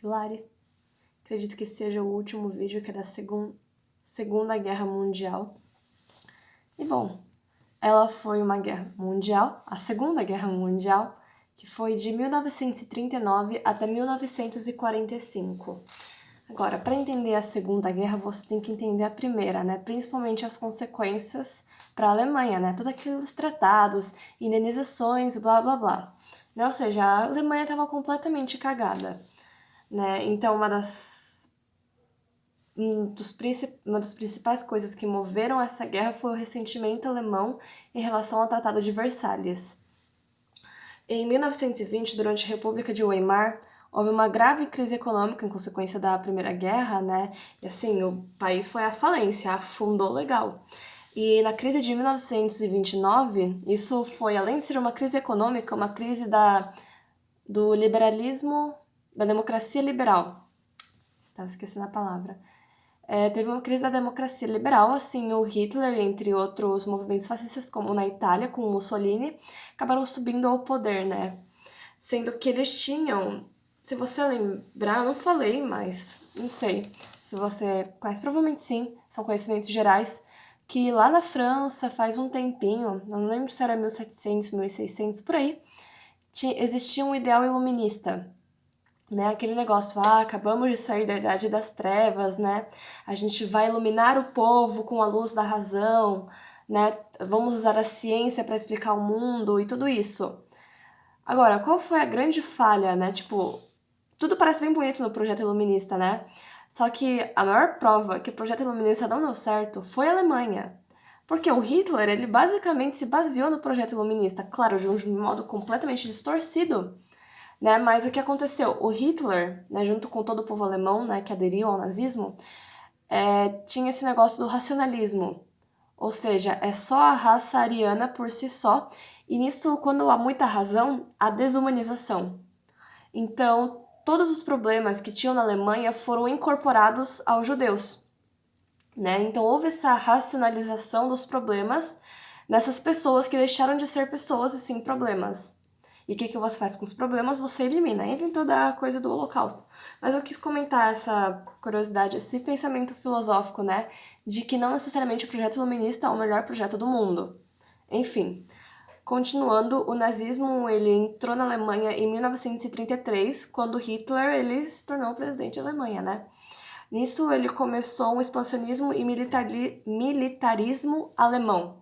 Hilari. Acredito que seja o último vídeo, que é da Segunda Guerra Mundial. E bom, ela foi uma guerra mundial, a Segunda Guerra Mundial, que foi de 1939 até 1945. Agora, para entender a Segunda Guerra, você tem que entender a Primeira, né? Principalmente as consequências para a Alemanha, né? Todos aqueles tratados, indenizações, blá blá blá. Né? Ou seja, a Alemanha estava completamente cagada, né? Então, uma das principais coisas que moveram essa guerra foi o ressentimento alemão em relação ao Tratado de Versalhes. Em 1920, durante a República de Weimar, houve uma grave crise econômica em consequência da Primeira Guerra, né? E assim, o país foi à falência, afundou legal. E na crise de 1929, isso foi, além de ser uma crise econômica, uma crise do liberalismo, da democracia liberal. Estava esquecendo a palavra. Teve uma crise da democracia liberal, assim, o Hitler, entre outros movimentos fascistas, como na Itália, com Mussolini, acabaram subindo ao poder, né? Sendo que eles tinham, se você lembrar, eu não falei, mas não sei se você conhece, provavelmente sim, são conhecimentos gerais, que lá na França, faz um tempinho, eu não lembro se era 1700, 1600, por aí, existia um ideal iluminista, né? Aquele negócio, acabamos de sair da Idade das Trevas, né? A gente vai iluminar o povo com a luz da razão, né? Vamos usar a ciência para explicar o mundo e tudo isso. Agora, qual foi a grande falha, né? Tipo, tudo parece bem bonito no projeto iluminista, né? Só que a maior prova que o projeto iluminista não deu certo foi a Alemanha. Porque o Hitler, ele basicamente se baseou no projeto iluminista, claro, de um modo completamente distorcido, né? Mas o que aconteceu? O Hitler, né, junto com todo o povo alemão, né, que aderiu ao nazismo, tinha esse negócio do racionalismo. Ou seja, é só a raça ariana por si só, e nisso, quando há muita razão, há desumanização. Então, todos os problemas que tinham na Alemanha foram incorporados aos judeus, né? Então, houve essa racionalização dos problemas nessas pessoas que deixaram de ser pessoas e sim problemas. E o que você faz com os problemas? Você elimina. Aí vem toda a coisa do Holocausto. Mas eu quis comentar essa curiosidade, esse pensamento filosófico, né? De que não necessariamente o projeto iluminista é o melhor projeto do mundo. Enfim, continuando, o nazismo ele entrou na Alemanha em 1933, quando Hitler ele se tornou presidente da Alemanha, né? Nisso ele começou um expansionismo e militarismo alemão,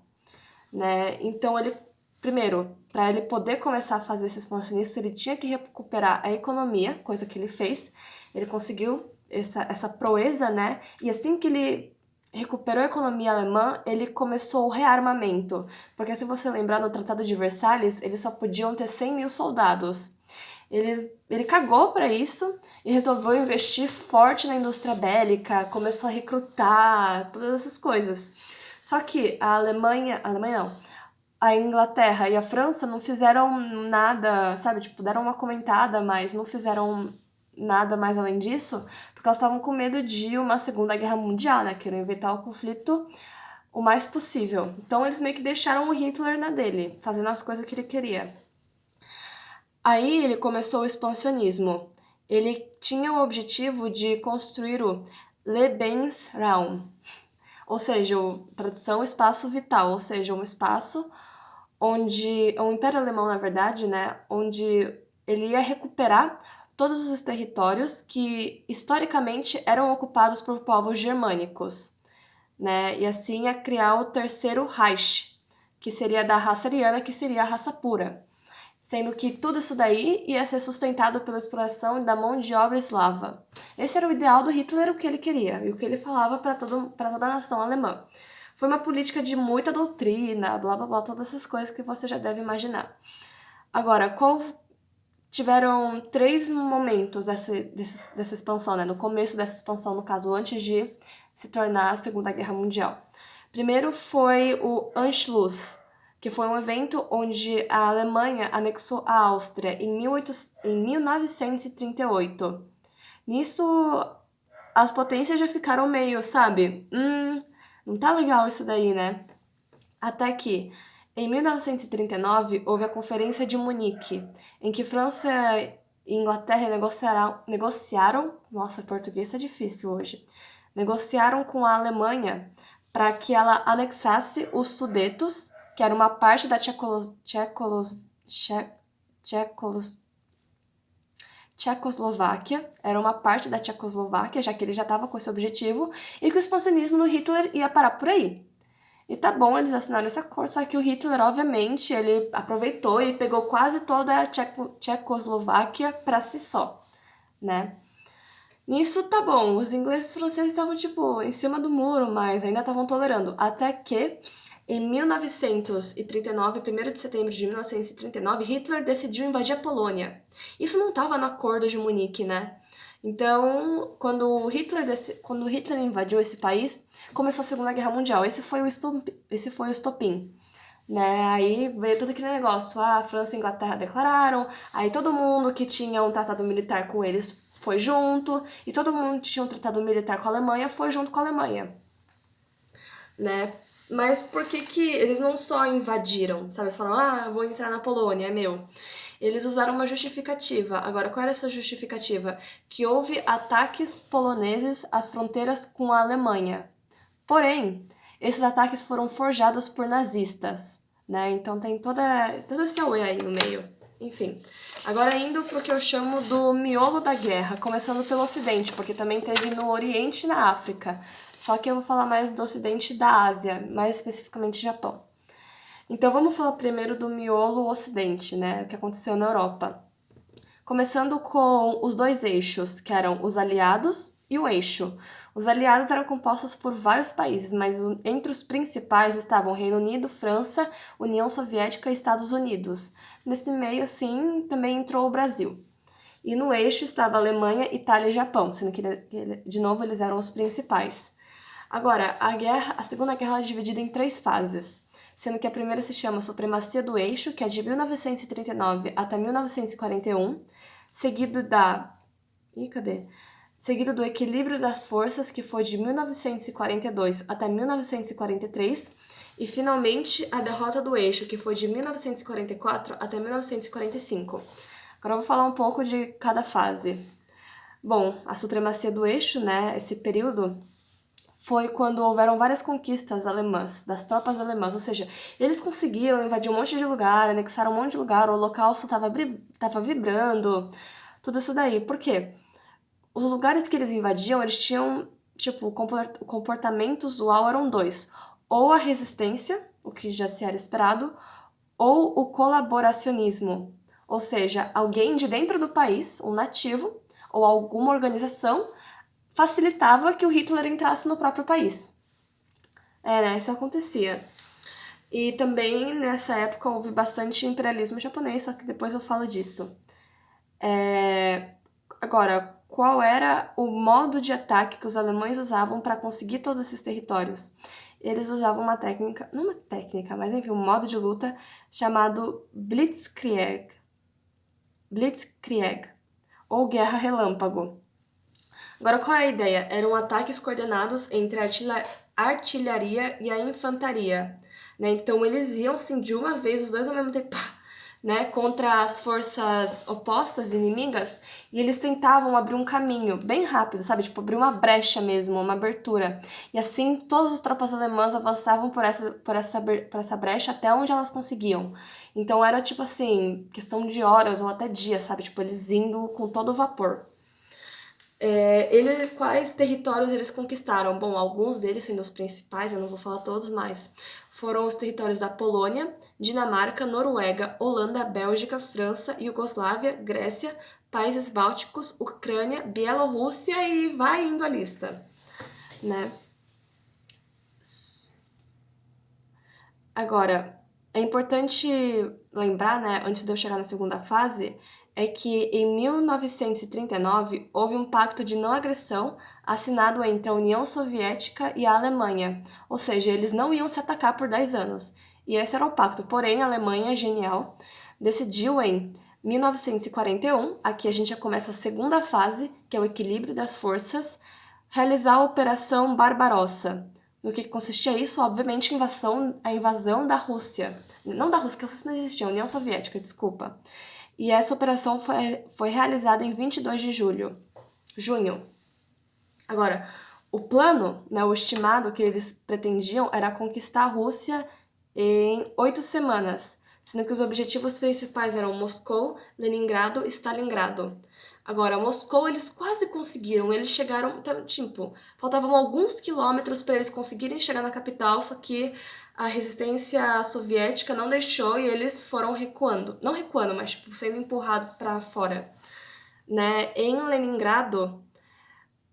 né? Então ele, primeiro, para ele poder começar a fazer esse expansionismo, ele tinha que recuperar a economia, coisa que ele fez. Ele conseguiu essa proeza, né? E assim que ele recuperou a economia alemã, ele começou o rearmamento. Porque se você lembrar, no Tratado de Versalhes, eles só podiam ter 100 mil soldados. Ele cagou para isso e resolveu investir forte na indústria bélica, começou a recrutar, todas essas coisas. Só que a Alemanha não, a Inglaterra e a França não fizeram nada, sabe? Tipo, deram uma comentada, mas não fizeram nada mais além disso, porque elas estavam com medo de uma Segunda Guerra Mundial, né? Queriam evitar o conflito o mais possível. Então eles meio que deixaram o Hitler na dele, fazendo as coisas que ele queria. Aí ele começou o expansionismo. Ele tinha o objetivo de construir o Lebensraum, ou seja, tradução espaço vital, ou seja, um espaço onde o Império Alemão, na verdade, né, onde ele ia recuperar todos os territórios que historicamente eram ocupados por povos germânicos, né, e assim ia criar o Terceiro Reich, que seria da raça ariana, que seria a raça pura, sendo que tudo isso daí ia ser sustentado pela exploração da mão de obra eslava. Esse era o ideal do Hitler, o que ele queria e o que ele falava para toda a nação alemã. Foi uma política de muita doutrina, blá blá blá, todas essas coisas que você já deve imaginar. Agora, tiveram 3 momentos dessa expansão, né? No começo dessa expansão, no caso, antes de se tornar a Segunda Guerra Mundial. Primeiro foi o Anschluss, que foi um evento onde a Alemanha anexou a Áustria em 1938. Nisso, as potências já ficaram meio, sabe? Não tá legal isso daí, né? Até que, em 1939, houve a Conferência de Munique, em que França e Inglaterra negociaram, nossa, português é difícil hoje, negociaram com a Alemanha para que ela anexasse os Sudetos, que era uma parte da Tchecoslováquia, era uma parte da Tchecoslováquia, já que ele já estava com esse objetivo, e que o expansionismo no Hitler ia parar por aí. E tá bom, eles assinaram esse acordo, só que o Hitler, obviamente, ele aproveitou e pegou quase toda a Tchecoslováquia para si só, né? Nisso tá bom, os ingleses e os franceses estavam, tipo, em cima do muro, mas ainda estavam tolerando. Até que, em 1939, 1º de setembro de 1939, Hitler decidiu invadir a Polônia. Isso não estava no Acordo de Munique, né? Então, quando Hitler invadiu esse país, começou a Segunda Guerra Mundial. Esse foi o estopim. Né? Aí veio todo aquele negócio, a França e a Inglaterra declararam, aí todo mundo que tinha um tratado militar com eles foi junto, e todo mundo que tinha um tratado militar com a Alemanha foi junto com a Alemanha, né? Mas por que eles não só invadiram, sabe? Eles falaram, eu vou entrar na Polônia, é meu. Eles usaram uma justificativa. Agora, qual era essa justificativa? Que houve ataques poloneses às fronteiras com a Alemanha. Porém, esses ataques foram forjados por nazistas, né? Então tem todo esse auê aí no meio. Enfim, agora indo pro que eu chamo do miolo da guerra, começando pelo Ocidente, porque também teve no Oriente e na África. Só que eu vou falar mais do Ocidente e da Ásia, mais especificamente Japão. Então vamos falar primeiro do miolo Ocidente, né? O que aconteceu na Europa. Começando com os dois eixos, que eram os aliados e o eixo. Os aliados eram compostos por vários países, mas entre os principais estavam Reino Unido, França, União Soviética e Estados Unidos. Nesse meio, assim, também entrou o Brasil. E no eixo estava Alemanha, Itália e Japão, sendo que, de novo, eles eram os principais. Agora, a Segunda Guerra é dividida em 3 fases, sendo que a primeira se chama Supremacia do Eixo, que é de 1939 até 1941, seguido seguido do Equilíbrio das Forças, que foi de 1942 até 1943, e finalmente a Derrota do Eixo, que foi de 1944 até 1945. Agora eu vou falar um pouco de cada fase. Bom, a Supremacia do Eixo, né, esse período, foi quando houveram várias conquistas alemãs, das tropas alemãs, ou seja, eles conseguiram invadir um monte de lugar, anexaram um monte de lugar, o Holocausto estava vibrando, tudo isso daí. Por quê? Os lugares que eles invadiam, eles tinham, tipo, o comportamento usual eram 2. Ou a resistência, o que já se era esperado, ou o colaboracionismo. Ou seja, alguém de dentro do país, um nativo, ou alguma organização, facilitava que o Hitler entrasse no próprio país. Né? Isso acontecia. E também, nessa época, houve bastante imperialismo japonês, só que depois eu falo disso. Agora, qual era o modo de ataque que os alemães usavam para conseguir todos esses territórios? Eles usavam uma técnica, não uma técnica, mas enfim, um modo de luta chamado Blitzkrieg, ou Guerra Relâmpago. Agora, qual é a ideia? Eram ataques coordenados entre a artilharia e a infantaria, né? Então, eles iam, assim, de uma vez, os dois ao mesmo tempo, né, contra as forças opostas, inimigas, e eles tentavam abrir um caminho bem rápido, sabe? Tipo, abrir uma brecha mesmo, uma abertura. E assim, todas as tropas alemãs avançavam por essa brecha até onde elas conseguiam. Então, era, tipo assim, questão de horas ou até dias, sabe? Tipo, eles indo com todo o vapor. Quais territórios eles conquistaram? Bom, alguns deles, sendo os principais, eu não vou falar todos, mas foram os territórios da Polônia, Dinamarca, Noruega, Holanda, Bélgica, França, Iugoslávia, Grécia, Países Bálticos, Ucrânia, Bielorrússia e vai indo a lista, né? Agora, é importante lembrar, né, antes de eu chegar na segunda fase, é que em 1939 houve um pacto de não agressão assinado entre a União Soviética e a Alemanha, ou seja, eles não iam se atacar por 10 anos. E esse era o pacto, porém a Alemanha, genial, decidiu em 1941, aqui a gente já começa a segunda fase, que é o equilíbrio das forças, realizar a Operação Barbarossa. No que consistia isso? Obviamente, a invasão da Rússia. Não da Rússia, que a Rússia não existia, a União Soviética, desculpa. e essa operação foi realizada em 22 de junho. Agora, o plano, né, o estimado que eles pretendiam era conquistar a Rússia em 8 semanas, sendo que os objetivos principais eram Moscou, Leningrado e Stalingrado. Agora, Moscou eles quase conseguiram, eles chegaram, tipo, faltavam alguns quilômetros para eles conseguirem chegar na capital, só que a resistência soviética não deixou e eles foram recuando. Não recuando, mas tipo, sendo empurrados para fora. Né? Em Leningrado,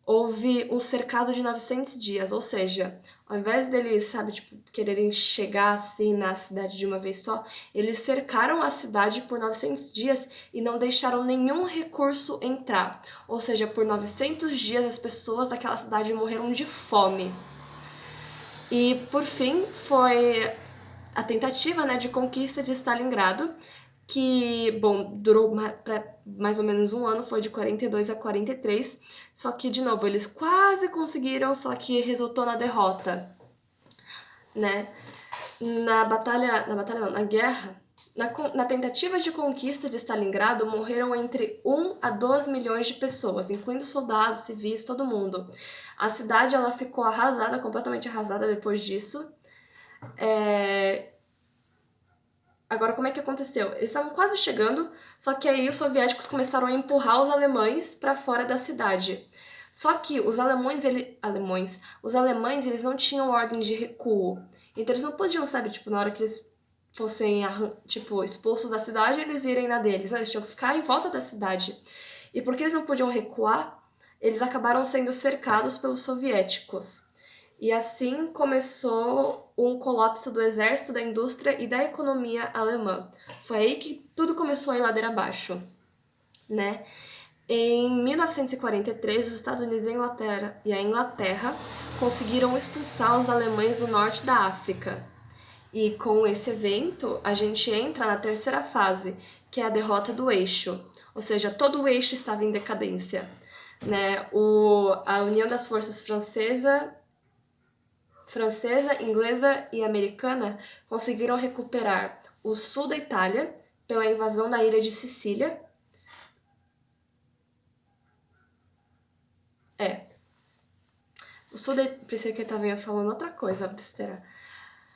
houve um cercado de 900 dias, ou seja, ao invés deles, sabe, tipo, quererem chegar assim na cidade de uma vez só, eles cercaram a cidade por 900 dias e não deixaram nenhum recurso entrar. Ou seja, por 900 dias as pessoas daquela cidade morreram de fome. E, por fim, foi a tentativa, né, de conquista de Stalingrado, que, bom, durou mais ou menos um ano, foi de 42 a 43, só que, de novo, eles quase conseguiram, só que resultou na derrota, né? Na guerra, na tentativa de conquista de Stalingrado, morreram entre 1 a 2 milhões de pessoas, incluindo soldados, civis, todo mundo. A cidade, ela ficou arrasada, completamente arrasada depois disso. Agora, como é que aconteceu? Eles estavam quase chegando, só que aí os soviéticos começaram a empurrar os alemães para fora da cidade. Só que os alemães, eles não tinham ordem de recuo. Então eles não podiam, sabe, tipo, na hora que eles fossem, tipo, expulsos da cidade, eles irem na deles. Eles tinham que ficar em volta da cidade. E porque eles não podiam recuar, eles acabaram sendo cercados pelos soviéticos. E assim começou um colapso do exército, da indústria e da economia alemã. Foi aí que tudo começou a ir ladeira abaixo, né? Em 1943, os Estados Unidos e a Inglaterra conseguiram expulsar os alemães do norte da África. E com esse evento, a gente entra na terceira fase, que é a derrota do eixo. Ou seja, todo o eixo estava em decadência. Né? A união das forças francesa, inglesa e americana conseguiram recuperar o sul da Itália pela invasão da ilha de Sicília. O sul da Pensei que eu estava falando outra coisa, besteira.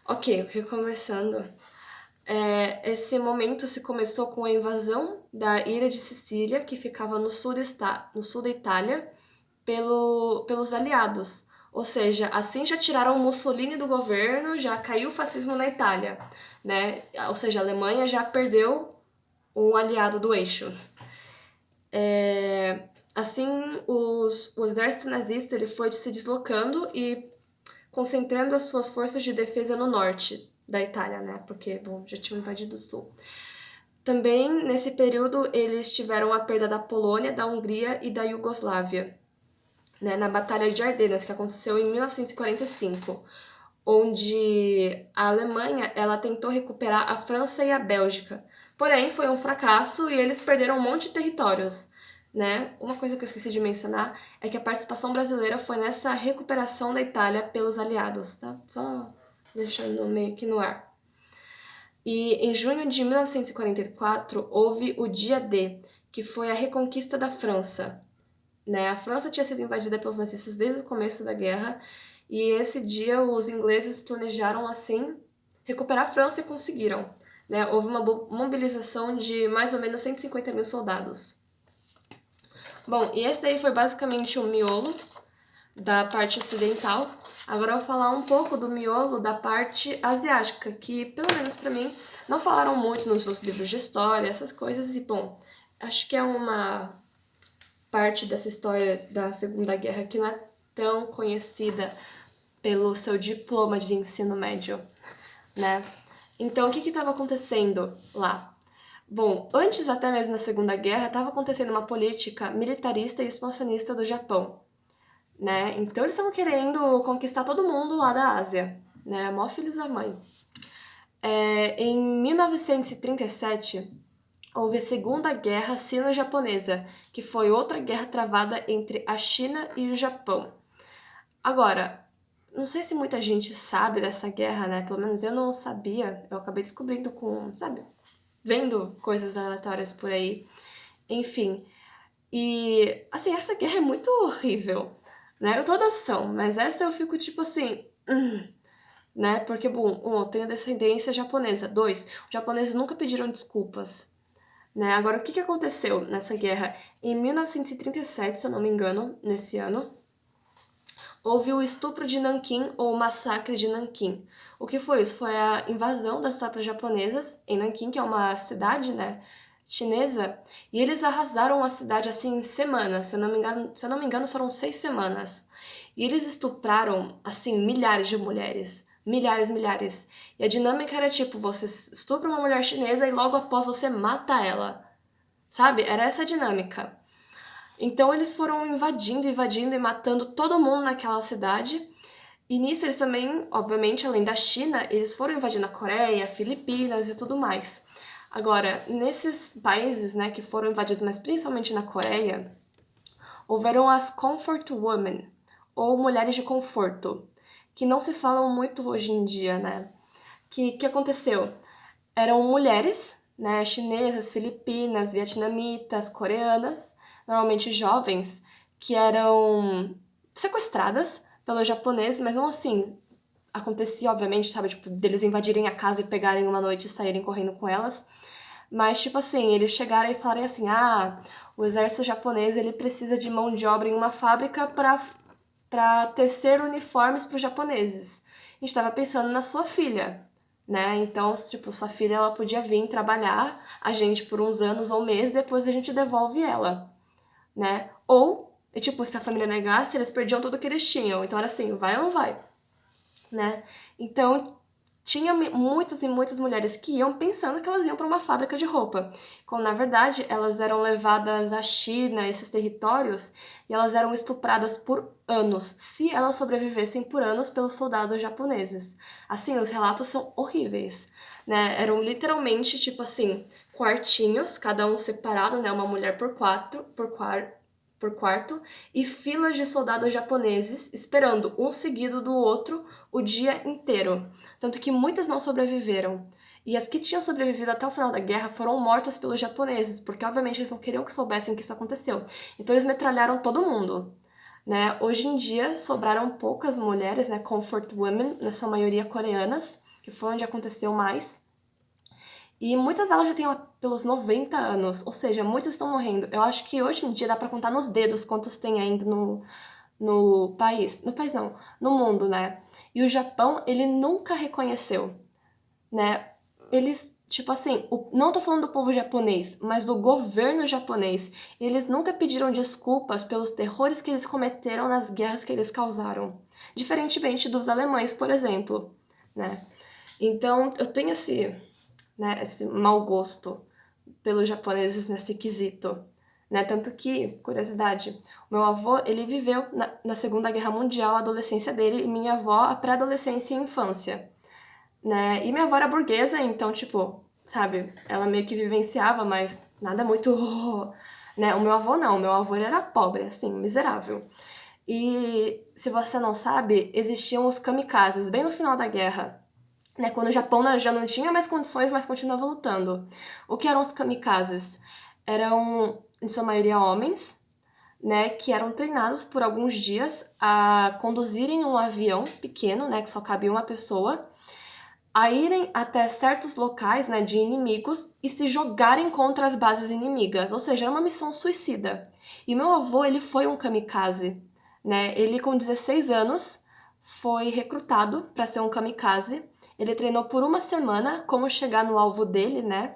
Ok, recomeçando. Esse momento se começou com a invasão da ilha de Sicília, que ficava no sul da Itália, pelos aliados. Ou seja, assim já tiraram Mussolini do governo, já caiu o fascismo na Itália, né? Ou seja, a Alemanha já perdeu um aliado do eixo. Assim, o exército nazista ele foi se deslocando e concentrando as suas forças de defesa no norte da Itália, né? Porque, bom, já tinham invadido o sul. Também, nesse período, eles tiveram a perda da Polônia, da Hungria e da Iugoslávia, né, na Batalha de Ardenas, que aconteceu em 1945, onde a Alemanha ela tentou recuperar a França e a Bélgica. Porém, foi um fracasso e eles perderam um monte de territórios. Né? Uma coisa que eu esqueci de mencionar é que a participação brasileira foi nessa recuperação da Itália pelos aliados, tá? Só deixando meio que no ar. E em junho de 1944 houve o Dia D, que foi a reconquista da França. Né? A França tinha sido invadida pelos nazistas desde o começo da guerra e esse dia os ingleses planejaram assim recuperar a França e conseguiram. Né? Houve uma mobilização de mais ou menos 150 mil soldados. Bom, e esse daí foi basicamente o miolo da parte ocidental. Agora eu vou falar um pouco do miolo da parte asiática, que, pelo menos pra mim, não falaram muito nos meus livros de história, essas coisas. E, bom, acho que é uma parte dessa história da Segunda Guerra que não é tão conhecida pelo seu diploma de ensino médio, né? Então, o que estava acontecendo lá? Bom, antes até mesmo da Segunda Guerra, estava acontecendo uma política militarista e expansionista do Japão, né? Então eles estavam querendo conquistar todo mundo lá da Ásia, né? Mó filhos da mãe. Em 1937, houve a Segunda Guerra Sino-Japonesa, que foi outra guerra travada entre a China e o Japão. Agora, não sei se muita gente sabe dessa guerra, né? Pelo menos eu não sabia, eu acabei descobrindo sabe? vendo coisas aleatórias por aí. Enfim, e assim, essa guerra é muito horrível, né? Todas são, mas essa eu fico tipo assim, né? Porque, bom, eu tenho descendência japonesa. 2, os japoneses nunca pediram desculpas, né? Agora, o que que aconteceu nessa guerra? Em 1937, se eu não me engano, nesse ano, houve o estupro de Nanquim ou o massacre de Nanquim. O que foi isso? Foi a invasão das tropas japonesas em Nanquim, que é uma cidade, né, chinesa, e eles arrasaram a cidade assim em semanas. Se eu não me engano, foram 6 semanas. E eles estupraram assim milhares de mulheres. Milhares, milhares. E a dinâmica era tipo, você estupra uma mulher chinesa e logo após você mata ela. Sabe? Era essa a dinâmica. Então eles foram invadindo, invadindo e matando todo mundo naquela cidade. E nisso eles também, obviamente, além da China, eles foram invadindo a Coreia, Filipinas e tudo mais. Agora, nesses países, né, que foram invadidos, mas principalmente na Coreia, houveram as comfort women, ou mulheres de conforto, que não se falam muito hoje em dia, né? Que aconteceu? Eram mulheres, né, chinesas, filipinas, vietnamitas, coreanas, normalmente jovens, que eram sequestradas pelos japoneses, mas não assim. Acontecia, obviamente, sabe, tipo, deles invadirem a casa e pegarem uma noite e saírem correndo com elas. Mas, tipo assim, eles chegaram e falaram assim, o exército japonês, ele precisa de mão de obra em uma fábrica para tecer uniformes para os japoneses. A gente tava pensando na sua filha, né? Então, tipo, sua filha, ela podia vir trabalhar a gente por uns anos ou meses, depois a gente devolve ela, né? Ou, e, tipo, se a família negasse, eles perdiam tudo que eles tinham. Então era assim, vai ou não vai? Né? Então, tinha muitas e muitas mulheres que iam pensando que elas iam para uma fábrica de roupa, quando na verdade elas eram levadas à China, esses territórios, e elas eram estupradas por anos, se elas sobrevivessem por anos pelos soldados japoneses. Assim, os relatos são horríveis, né? Eram literalmente tipo assim, quartinhos, cada um separado, né? Uma mulher por quarto, e filas de soldados japoneses esperando um seguido do outro o dia inteiro. Tanto que muitas não sobreviveram. E as que tinham sobrevivido até o final da guerra foram mortas pelos japoneses, porque obviamente eles não queriam que soubessem que isso aconteceu. Então eles metralharam todo mundo. Né? Hoje em dia sobraram poucas mulheres, né, comfort women, na sua maioria coreanas, que foi onde aconteceu mais. E muitas delas já têm pelos 90 anos, ou seja, muitas estão morrendo. Eu acho que hoje em dia dá pra contar nos dedos quantos tem ainda no país. No país não, no mundo, né? E o Japão, ele nunca reconheceu, né? Eles, tipo assim, não tô falando do povo japonês, mas do governo japonês. Eles nunca pediram desculpas pelos terrores que eles cometeram nas guerras que eles causaram. Diferentemente dos alemães, por exemplo, né? Então, eu tenho esse mau gosto pelos japoneses nesse quesito. Né? Tanto que, curiosidade, o meu avô, ele viveu na Segunda Guerra Mundial a adolescência dele e minha avó a pré-adolescência e infância. Né? E minha avó era burguesa, então, tipo, sabe, ela meio que vivenciava, mas nada muito... né? O meu avô não, o meu avô ele era pobre, assim, miserável. E se você não sabe, existiam os kamikazes bem no final da guerra, né, quando o Japão já não tinha mais condições, mas continuava lutando. O que eram os kamikazes? Eram, em sua maioria, homens, né, que eram treinados por alguns dias a conduzirem um avião pequeno, né, que só cabia uma pessoa, a irem até certos locais, né, de inimigos e se jogarem contra as bases inimigas. Ou seja, era uma missão suicida. E meu avô, ele foi um kamikaze, né? Ele com 16 anos foi recrutado para ser um kamikaze. Ele treinou por uma semana como chegar no alvo dele, né,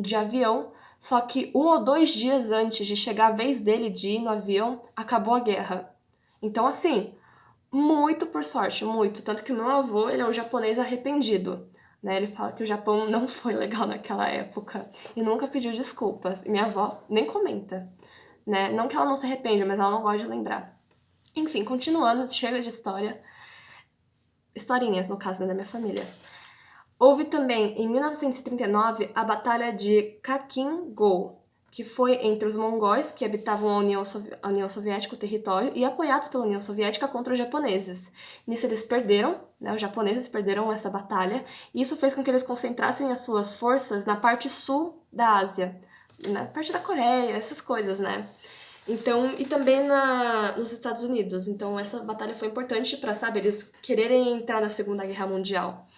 de avião. Só que 1 ou 2 dias antes de chegar a vez dele de ir no avião, acabou a guerra. Então, assim, muito por sorte, muito. Tanto que o meu avô, ele é um japonês arrependido. Né? Ele fala que o Japão não foi legal naquela época e nunca pediu desculpas. E minha avó nem comenta. Né? Não que ela não se arrependa, mas ela não gosta de lembrar. Enfim, continuando, chega de história. Historinhas, no caso, da minha família. Houve também, em 1939, a Batalha de Kakin-go, que foi entre os mongóis, que habitavam a União Soviética, o território, e apoiados pela União Soviética contra os japoneses. Nisso eles perderam, né, os japoneses perderam essa batalha, e isso fez com que eles concentrassem as suas forças na parte sul da Ásia, na parte da Coreia, essas coisas, né? Então, e também nos Estados Unidos. Então, essa batalha foi importante para, sabe, eles quererem entrar na Segunda Guerra Mundial.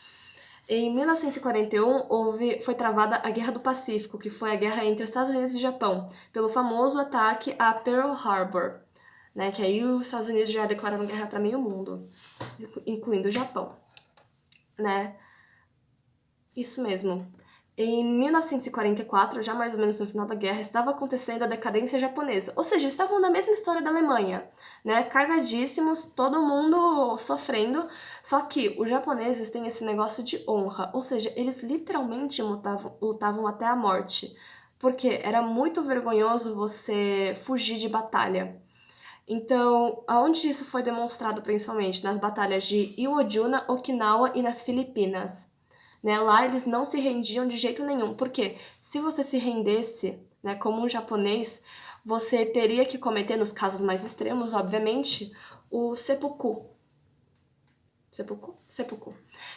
Em 1941, foi travada a Guerra do Pacífico, que foi a guerra entre Estados Unidos e Japão, pelo famoso ataque a Pearl Harbor, né, que aí os Estados Unidos já declararam guerra para meio mundo, incluindo o Japão, né? Isso mesmo. Em 1944, já mais ou menos no final da guerra, estava acontecendo a decadência japonesa. Ou seja, estavam na mesma história da Alemanha, né? Carregadíssimos, todo mundo sofrendo. Só que os japoneses têm esse negócio de honra. Ou seja, eles literalmente lutavam até a morte. Porque era muito vergonhoso você fugir de batalha. Então, aonde isso foi demonstrado principalmente? Nas batalhas de Iwo Jima, Okinawa e nas Filipinas. Né? Lá eles não se rendiam de jeito nenhum, porque se você se rendesse, né, como um japonês, você teria que cometer, nos casos mais extremos, obviamente, o seppuku. Seppuku.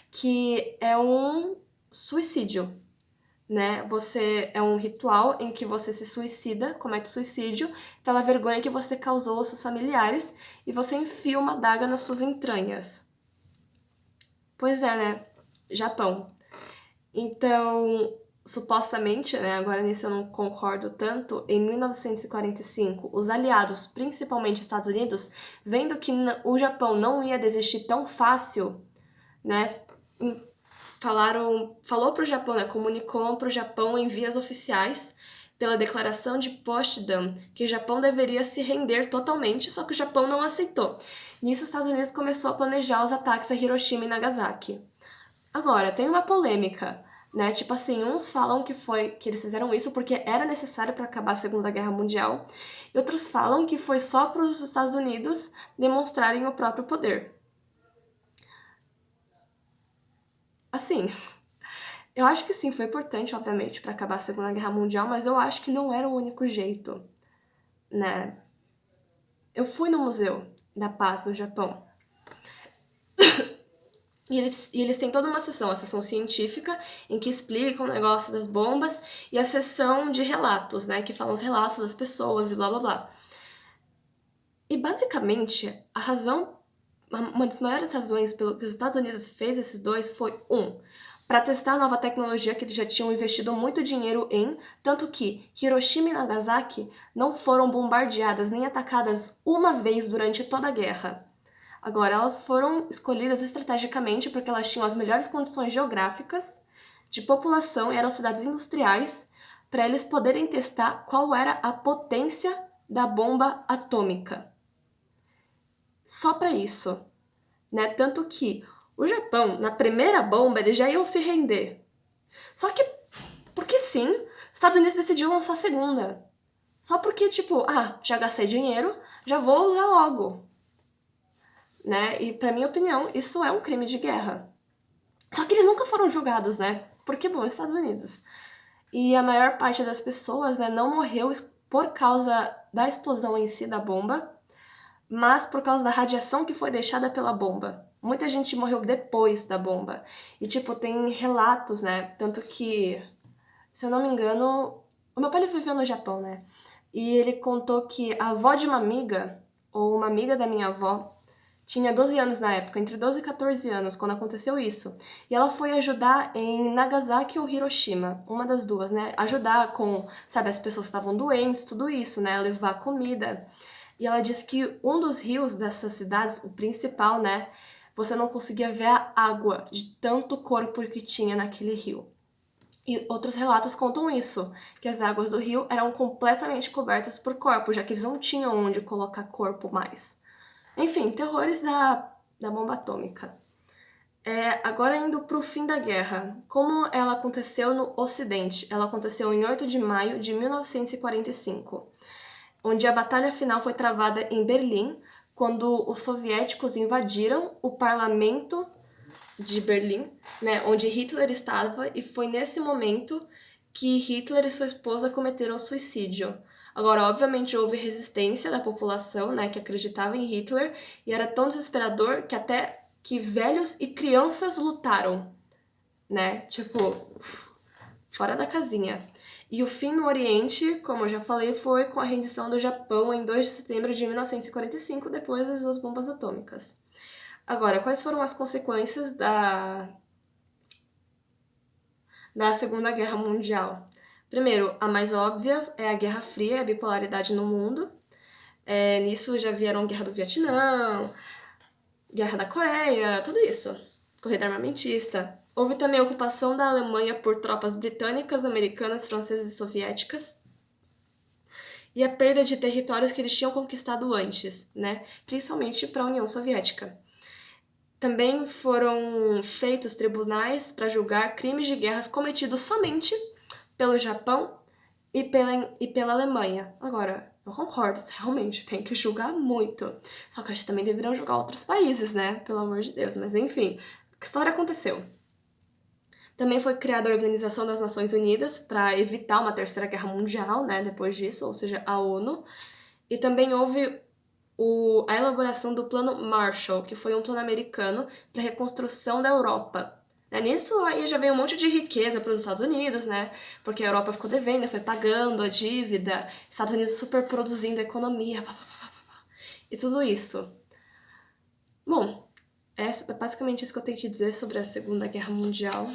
Que é um suicídio, né? É um ritual em que você se suicida, comete suicídio, pela vergonha que você causou aos seus familiares, e você enfia uma adaga nas suas entranhas. Pois é, né? Japão. Então, supostamente, né, agora nisso eu não concordo tanto, em 1945, os aliados, principalmente Estados Unidos, vendo que o Japão não ia desistir tão fácil, né, falou para o Japão, né, comunicou para o Japão em vias oficiais, pela declaração de Potsdam, que o Japão deveria se render totalmente, só que o Japão não aceitou. Nisso, os Estados Unidos começou a planejar os ataques a Hiroshima e Nagasaki. Agora, tem uma polêmica, né? Tipo assim, uns falam que eles fizeram isso porque era necessário para acabar a Segunda Guerra Mundial, e outros falam que foi só para os Estados Unidos demonstrarem o próprio poder. Assim, eu acho que sim, foi importante, obviamente, para acabar a Segunda Guerra Mundial, mas eu acho que não era o único jeito, né? Eu fui no Museu da Paz no Japão. E eles têm toda uma sessão, a sessão científica, em que explicam o negócio das bombas, e a sessão de relatos, né, que falam os relatos das pessoas e blá blá blá. E basicamente, uma das maiores razões pelo que os Estados Unidos fez esses dois foi, para testar a nova tecnologia que eles já tinham investido muito dinheiro em, tanto que Hiroshima e Nagasaki não foram bombardeadas nem atacadas uma vez durante toda a guerra. Agora, elas foram escolhidas estrategicamente porque elas tinham as melhores condições geográficas, de população e eram cidades industriais, para eles poderem testar qual era a potência da bomba atômica. Só para isso, né? Tanto que o Japão, na primeira bomba, eles já iam se render. Só que, porque sim, os Estados Unidos decidiu lançar a segunda. Só porque, tipo, já gastei dinheiro, já vou usar logo. Né? E, pra minha opinião, isso é um crime de guerra. Só que eles nunca foram julgados, né? Porque, bom, Estados Unidos. E a maior parte das pessoas, né, não morreu por causa da explosão em si da bomba, mas por causa da radiação que foi deixada pela bomba. Muita gente morreu depois da bomba. E, tipo, tem relatos, né? Tanto que, se eu não me engano, o meu pai ele viveu no Japão, né? E ele contou que a avó de uma amiga, ou uma amiga da minha avó, tinha 12 anos na época, entre 12 e 14 anos, quando aconteceu isso. E ela foi ajudar em Nagasaki ou Hiroshima, uma das duas, né? Ajudar com, sabe, as pessoas que estavam doentes, tudo isso, né? Levar comida. E ela disse que um dos rios dessas cidades, o principal, né? Você não conseguia ver a água de tanto corpo que tinha naquele rio. E outros relatos contam isso, que as águas do rio eram completamente cobertas por corpos, já que eles não tinham onde colocar corpo mais. Enfim, terrores da bomba atômica. Agora indo para o fim da guerra. Como ela aconteceu no Ocidente? Ela aconteceu em 8 de maio de 1945, onde a batalha final foi travada em Berlim, quando os soviéticos invadiram o parlamento de Berlim, né, onde Hitler estava, e foi nesse momento que Hitler e sua esposa cometeram suicídio. Agora, obviamente, houve resistência da população, né, que acreditava em Hitler, e era tão desesperador que até que velhos e crianças lutaram, né? Tipo, fora da casinha. E o fim no Oriente, como eu já falei, foi com a rendição do Japão em 2 de setembro de 1945, depois das 2 bombas atômicas. Agora, quais foram as consequências da Segunda Guerra Mundial? Primeiro, a mais óbvia é a Guerra Fria, a bipolaridade no mundo. Nisso já vieram Guerra do Vietnã, Guerra da Coreia, tudo isso. Corrida armamentista. Houve também a ocupação da Alemanha por tropas britânicas, americanas, francesas e soviéticas. E a perda de territórios que eles tinham conquistado antes, né? Principalmente para a União Soviética. Também foram feitos tribunais para julgar crimes de guerras cometidos somente pelo Japão e pela Alemanha. Agora, eu concordo, realmente, tem que julgar muito. Só que acho que também deveriam julgar outros países, né? Pelo amor de Deus. Mas enfim, a história aconteceu. Também foi criada a Organização das Nações Unidas para evitar uma terceira guerra mundial, né? Depois disso, ou seja, a ONU. E também houve a elaboração do Plano Marshall, que foi um plano americano para a reconstrução da Europa. Nisso aí já veio um monte de riqueza para os Estados Unidos, né? Porque a Europa ficou devendo, foi pagando a dívida, Estados Unidos super produzindo a economia, e tudo isso. Bom, é basicamente isso que eu tenho que dizer sobre a Segunda Guerra Mundial,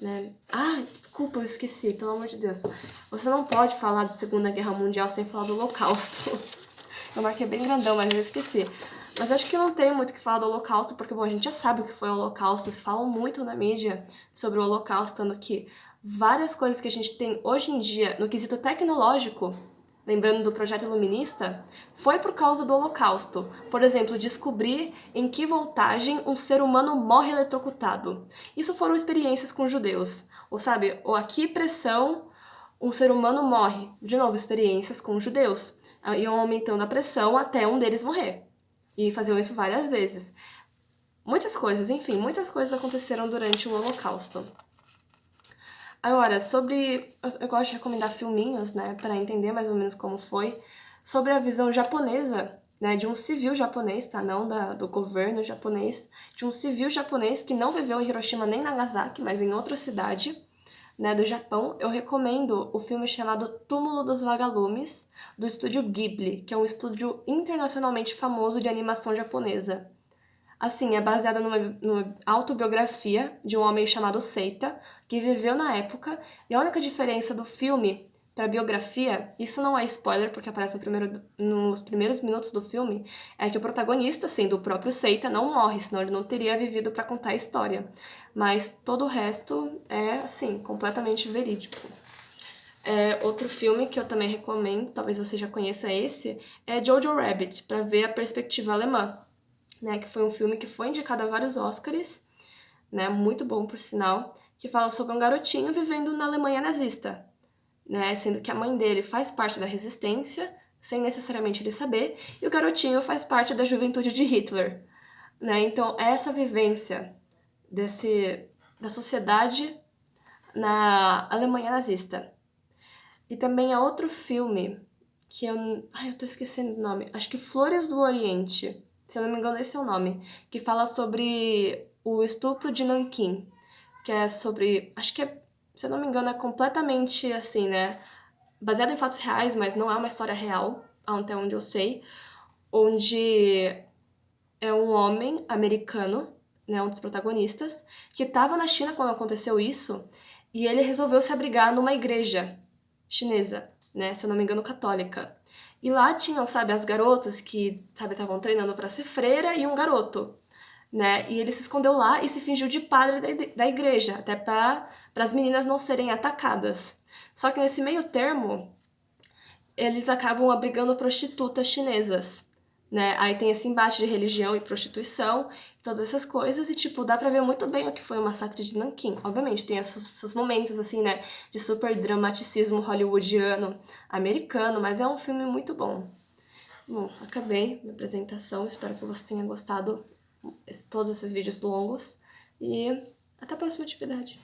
né? Ah, desculpa, eu esqueci, pelo amor de Deus. Você não pode falar de Segunda Guerra Mundial sem falar do Holocausto. Eu marquei bem grandão, mas eu esqueci. Mas acho que não tem muito o que falar do Holocausto, porque, bom, a gente já sabe o que foi o Holocausto, se falam muito na mídia sobre o Holocausto, tanto que várias coisas que a gente tem hoje em dia, no quesito tecnológico, lembrando do projeto Iluminista, foi por causa do Holocausto. Por exemplo, descobrir em que voltagem um ser humano morre eletrocutado. Isso foram experiências com judeus. Ou sabe, ou a que pressão um ser humano morre. De novo, experiências com judeus. Iam aumentando a pressão até um deles morrer. E faziam isso várias vezes. Muitas coisas, enfim, muitas coisas aconteceram durante o Holocausto. Agora, eu gosto de recomendar filminhos, né, para entender mais ou menos como foi, sobre a visão japonesa, né, de um civil japonês, tá, não do governo japonês, de um civil japonês que não viveu em Hiroshima nem Nagasaki, mas em outra cidade, né, do Japão. Eu recomendo o filme chamado Túmulo dos Vagalumes, do estúdio Ghibli, que é um estúdio internacionalmente famoso de animação japonesa. Assim, é baseada numa autobiografia de um homem chamado Seita, que viveu na época, e a única diferença do filme para a biografia, isso não é spoiler, porque aparece nos primeiros minutos do filme, é que o protagonista, sendo o próprio Seita, não morre, senão ele não teria vivido para contar a história. Mas todo o resto é, assim, completamente verídico. Outro filme que eu também recomendo, talvez você já conheça esse, é Jojo Rabbit, para ver a perspectiva alemã. Né, que foi um filme que foi indicado a vários Oscars, né, muito bom por sinal, que fala sobre um garotinho vivendo na Alemanha nazista, né, sendo que a mãe dele faz parte da resistência, sem necessariamente ele saber, e o garotinho faz parte da juventude de Hitler, né? Então, essa vivência da sociedade na Alemanha nazista. E também há outro filme que eu tô esquecendo o nome, acho que Flores do Oriente, se eu não me engano esse é o nome, que fala sobre o estupro de Nanquim, que é sobre, acho que se eu não me engano é completamente assim, né, baseado em fatos reais, mas não é uma história real, até onde eu sei, onde é um homem americano, né, um dos protagonistas, que estava na China quando aconteceu isso, e ele resolveu se abrigar numa igreja chinesa, né, se eu não me engano, católica. E lá tinham, sabe, as garotas que, sabe, estavam treinando para ser freira e um garoto, né? E ele se escondeu lá e se fingiu de padre da igreja, até para as meninas não serem atacadas. Só que nesse meio termo, eles acabam abrigando prostitutas chinesas, né? Aí tem esse embate de religião e prostituição, todas essas coisas, e, tipo, dá pra ver muito bem o que foi o massacre de Nanquim. Obviamente, tem seus momentos, assim, né, de super dramaticismo hollywoodiano, americano, mas é um filme muito bom. Bom, acabei minha apresentação, espero que você tenha gostado de todos esses vídeos longos, e até a próxima atividade.